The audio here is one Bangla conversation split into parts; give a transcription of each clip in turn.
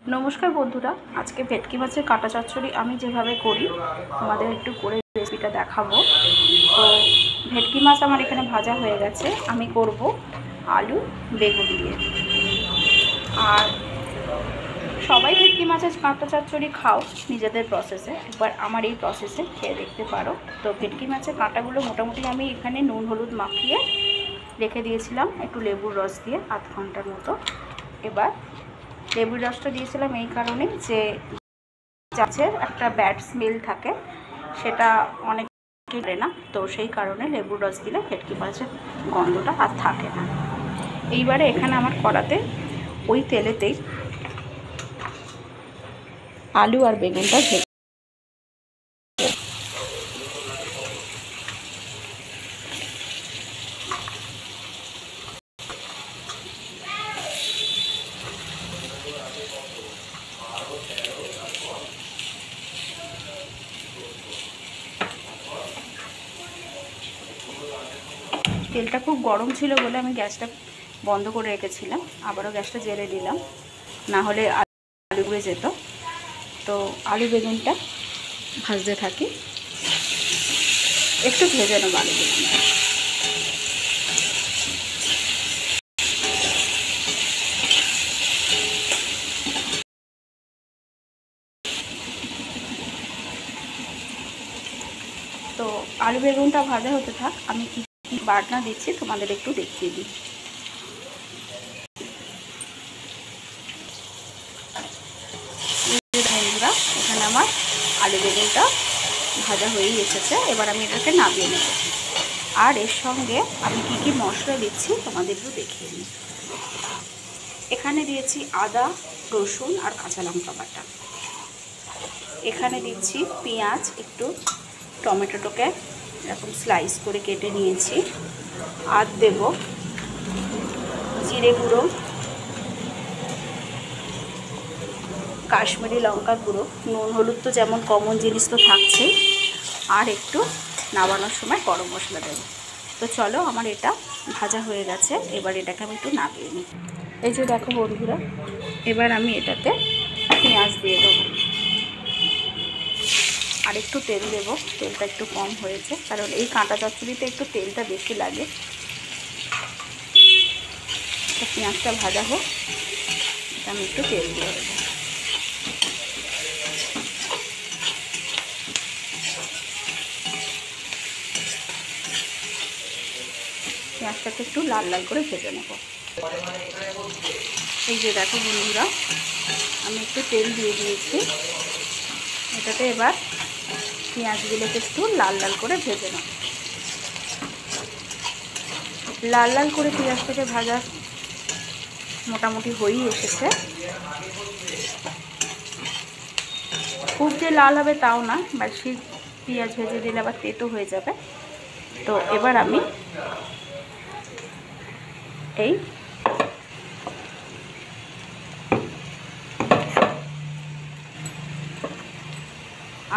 नमस्कार बंधुरा आज के भेटकी माছের काटा चচ্चड़ी আমি যেভাবে করি তোমাদের একটু করে রেসিপিটা দেখাবো। তো ভেটকি মাছ আমার এখানে ভাজা হয়ে গেছে, আমি করব আলু বেগুন দিয়ে। আর সবাই ভেটকি মাছের কাটা চচ্চড়ি খাও নিজেদের প্রসেসে, একবার আমার এই প্রসেসে খেয়ে দেখতে পারো। তো ভেটকি মাছের কাঁটাগুলো মোটামুটি আমি এখানে নুন হলুদ মাখিয়ে রেখে দিয়েছিলাম একটু লেবুর রস দিয়ে আধ ঘন্টার মতো। এবার লেবুর রসটা দিয়েছিলাম এই কারণে যে মাছের একটা ব্যাড স্মেল থাকে, সেটা অনেক করে না, তো সেই কারণে লেবুর রস দিলে ভেটকি মাছের গন্ধটা আর থাকে না। এইবারে এখানে আমার কড়াতে ওই তেলেতেই আলু আর বেগুনটা ভেজে তেলটা খুব গরম ছিল বলে আমি গ্যাসটা বন্ধ করে রেখেছিলাম, আবারও গ্যাসটা জ্বেলে দিলাম, না হলে আলু পুড়ে যেত। তো আলু বেগুনটা ভাজতে থাকি, একটু ভেজে নেব আলু বেগুনটা। তো আলু বেগুনটা ভাজা হতে থাক, আমি কি বাটনা দিচ্ছি তোমাদের একটু দেখিয়ে দিই। বন্ধুরা এখানে আমার আলু বেগুনটা ভাজা হয়েই এসেছে, এবার আমি এটাকে নামিয়ে নেব। আর এর সঙ্গে আমি কি কি মশলা দিচ্ছি তোমাদের একটু দেখিয়ে দিই। এখানে দিয়েছি আদা রসুন আর কাঁচা লঙ্কা বাটা, এখানে দিচ্ছি পেঁয়াজ, একটু টমেটোটাকে এরকম স্লাইস করে কেটে নিয়েছি, আর দেব জিরে গুঁড়ো, কাশ্মীরি লঙ্কা গুঁড়ো, নুন হলুদ তো যেমন কমন জিনিস তো থাকছেই, আর একটু নামানোর সময় গরম মশলা দেব। তো চলো আমার এটা ভাজা হয়ে গেছে, এবার এটাকে আমি একটু নামিয়ে নিই। এই যে দেখো বন্ধুরা, এবার আমি এটাতে পেঁয়াজ দিয়ে দেবো, আর একটু তেল দেবো, তেলটা একটু কম হয়েছে কারণ এই কাঁটা চচ্চড়িতে একটু তেলটা বেশি লাগে। তো পেঁয়াজটা ভাজা হোক, এটা আমি একটু তেল দিয়ে দেবো। পেঁয়াজটাকে একটু লাল লাল করে ভেজে নেব। এই যে দেখো বন্ধুরা, আমি একটু তেল দিয়ে দিয়েছি, এটাতে এবার পেঁয়াজগুলোকে একটু লাল লাল করে ভেজে নেব। লাল লাল করে পেঁয়াজটাকে ভাজা মোটামুটি হয়েই এসেছে, খুব যে লাল হবে তাও না, বেশি পেঁয়াজ ভেজে দিলে আবার তেতো হয়ে যাবে। তো এবার আমি এই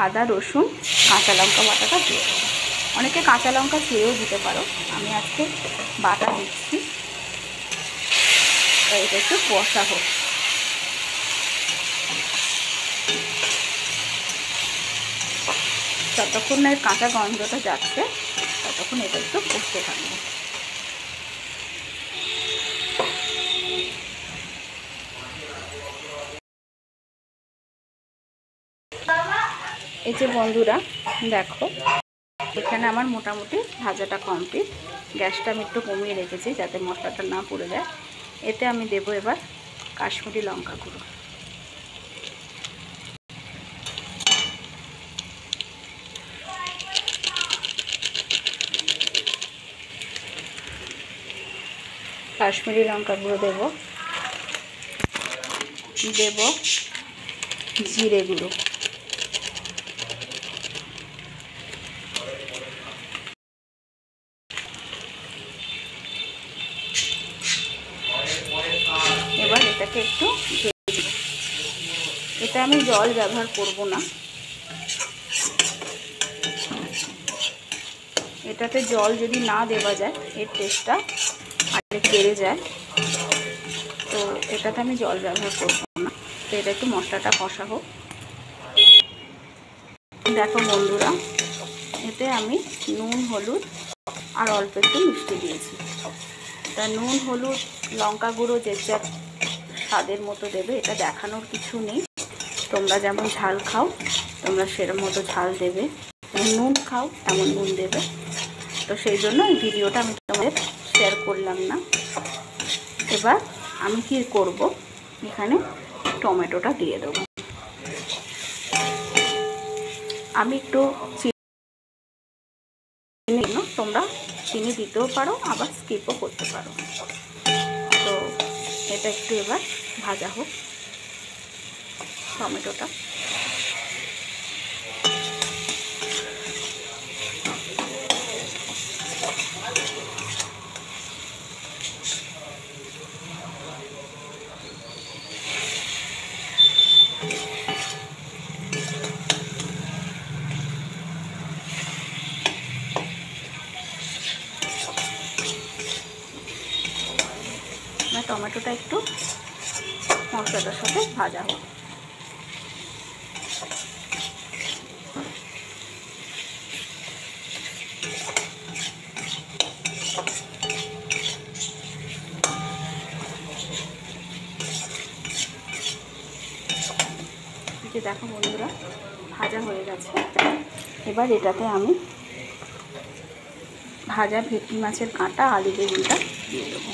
আদা রসুন কাঁচা লঙ্কা বাটাটা দিয়ে দেবো। অনেকে কাঁচা লঙ্কা ছেড়েও দিতে পারো, আমি আজকে বাটা দিচ্ছি। এটা একটু কষা হোক, যতক্ষণ না এর কাঁচা গন্ধটা যাচ্ছে ততক্ষণ এটা একটু কষতে থাকবে। এই যে বন্ধুরা দেখো, এখানে আমার মোটামুটি ভাজাটা কমপ্লিট। গ্যাসটা আমি একটু কমিয়ে রেখেছি যাতে মশলাটা না পুড়ে যায়। এতে আমি দেবো এবার কাশ্মীরি লঙ্কা গুঁড়ো, কাশ্মীরি লঙ্কা গুঁড়ো দেব জিরে গুঁড়ো, এবার এটাকে একটু ভেজে দেব। এটা আমি জল ব্যবহার করব না, এটাতে জল যদি না দেওয়া যায় এর টেস্টটা আরেক বেড়ে যায়, তো এটাতে আমি জল ব্যবহার করব না। তো এটা একটু মশলাটা কষা হোক। দেখো বন্ধুরা, এতে আমি নুন, হলুদ আর অল্প একটু মিষ্টি দিয়েছি। তা নুন, হলুদ, লঙ্কা গুঁড়ো যে যার স্বাদের মতো দেবে, এটা দেখানোর কিছু নেই। তোমরা যেমন ঝাল খাও তোমরা সেরকম মতো ঝাল দেবে, নুন খাও তেমন নুন দেবে। তো সেই জন্য এই ভিডিওটা আমি তোমাদের শেয়ার করলাম না। এবার আমি কি করব, এখানে টমেটোটা দিয়ে দেবো। আমি একটু চিনি, তোমরা চিনি দিতেও পারো আবার স্কিপও করতে পারো। তো এটা একটু এবার ভাজা হোক টমেটোটা। টমেটোটা একটু মশলাটার সাথে ভাজা হোক। যে দেখো বন্ধুরা, ভাজা হয়ে গেছে। এবার এটাতে আমি ভাজা ভেটকি মাছের কাঁটা, আলু, বেগুনটা দিয়ে দেবো।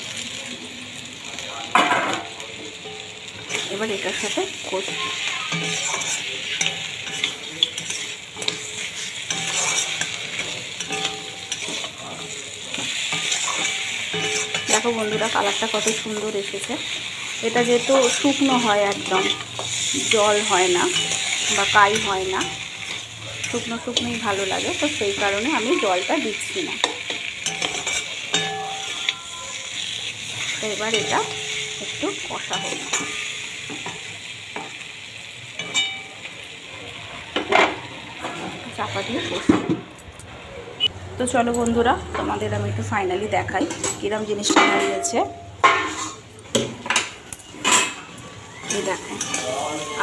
এবার এটার সাথে কষি। দেখো বন্ধুরা, কালারটা কত সুন্দর এসেছে। এটা যেহেতু শুকনো হয়, একদম জল হয় না বা কাই হয় না, শুকনো শুকনোই ভালো লাগে, তো সেই কারণে আমি জলটা দিচ্ছি না। তো এবার এটা একটু কষা হোক। চাপা দিয়ে কষি। তো চলো বন্ধুরা, তোমাদের আমি একটু ফাইনালি দেখাই কিরম জিনিসটা দাঁড়িয়েছে। এই দেখো,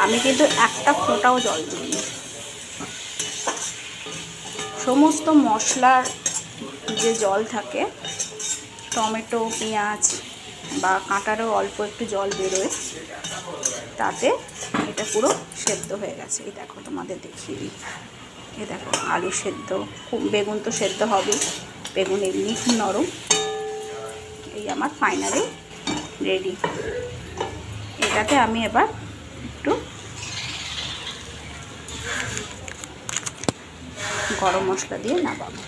আমি কিন্তু একটা ফোঁটাও জল দিইনি। সমস্ত মশলার যে জল থাকে, টমেটো, পেঁয়াজ বা কাঁটারও অল্প একটু জল বেরোয়, তাতে এটা পুরো সেদ্ধ হয়ে গেছে। এই দেখো, তোমাদের দেখিয়ে দিই। এই দেখো, আলু সেদ্ধ, বেগুন তো সেদ্ধ হবে, বেগুন এমনি খুব নরম। এই আমার ফাইনালি রেডি। এটাতে আমি এবার একটু গরম মশলা দিয়ে নামাবো।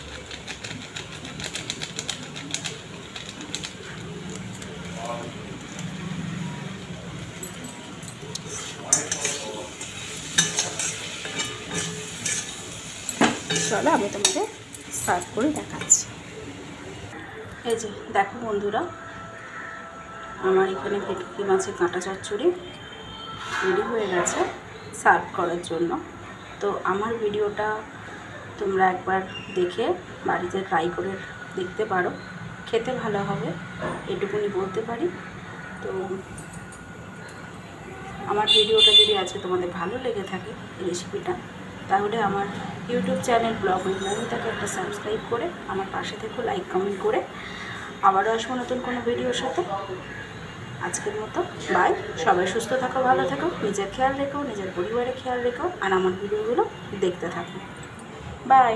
চলো আমি তোমাদের সার্ভ করে দেখাচ্ছি। এই যে দেখো বন্ধুরা, আমার এখানে ভেটকি মাছের কাঁটা চচ্চড়ি রেডি হয়ে গেছে সার্ভ করার জন্য। তো আমার ভিডিওটা তোমরা একবার দেখে বাড়িতে ট্রাই করে দেখতে পারো, খেতে ভালো হবে, এটুকুনি বলতে পারি। তো আমার ভিডিওটা যদি আজকে তোমাদের ভালো লেগে থাকে, রেসিপিটা, তাহলে আমার ইউটিউব চ্যানেল ব্লগ উইথ মৌমিতাকে একটা সাবস্ক্রাইব করে আমার পাশে থেকো, লাইক কমেন্ট করে। আবারও আসবো নতুন কোনো ভিডিওর সাথে। আজকের মতো বাই। সবাই সুস্থ থাকো, ভালো থাকো, নিজের খেয়াল রেখো, নিজের পরিবারের খেয়াল রেখো, আর আমার ভিডিওগুলো দেখতে থাকো। বাই।